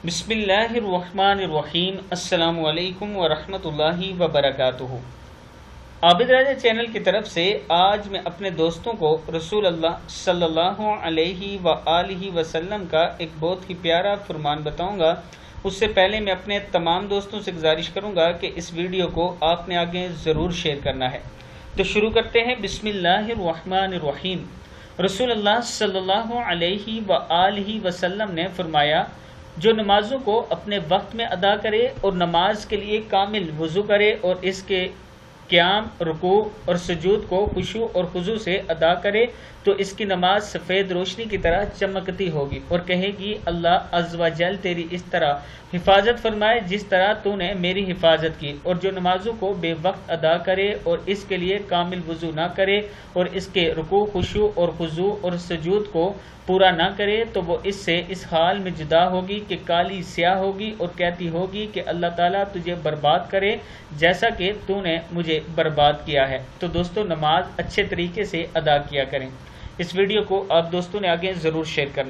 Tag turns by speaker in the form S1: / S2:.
S1: بسم اللہ الرحمن الرحیم۔ السلام علیکم ورحمۃ اللہ وبرکاتہ۔ عابد راجہ چینل کی طرف سے آج میں اپنے دوستوں کو رسول اللہ صلی اللہ علیہ وآلہ وسلم کا ایک بہت ہی پیارا فرمان بتاؤں گا۔ اس سے پہلے میں اپنے تمام دوستوں سے گزارش کروں گا کہ اس ویڈیو کو آپ نے آگے ضرور شیئر کرنا ہے۔ تو شروع کرتے ہیں۔ بسم اللہ الرحمن الرحیم۔ رسول اللہ صلی اللہ علیہ وآلہ وسلم نے فرمایا، جو نمازوں کو اپنے وقت میں ادا کرے اور نماز کے لیے کامل وضو کرے اور اس کے قیام، رکوع اور سجود کو خشوع اور خضوع سے ادا کرے تو اس کی نماز سفید روشنی کی طرح چمکتی ہوگی اور کہے گی، اللہ عز و جل تیری اس طرح حفاظت فرمائے جس طرح تو نے میری حفاظت کی۔ اور جو نمازوں کو بے وقت ادا کرے اور اس کے لیے کامل وضو نہ کرے اور اس کے رکوع، خشوع اور خضوع اور سجود کو پورا نہ کرے تو وہ اس سے اس حال میں جدا ہوگی کہ کالی سیاہ ہوگی اور کہتی ہوگی کہ اللہ تعالیٰ تجھے برباد کرے جیسا کہ تو نے مجھے برباد کیا ہے۔ تو دوستو، نماز اچھے طریقے سے ادا کیا کریں۔ اس ویڈیو کو آپ دوستوں نے آگے ضرور شیئر کرنا ہے۔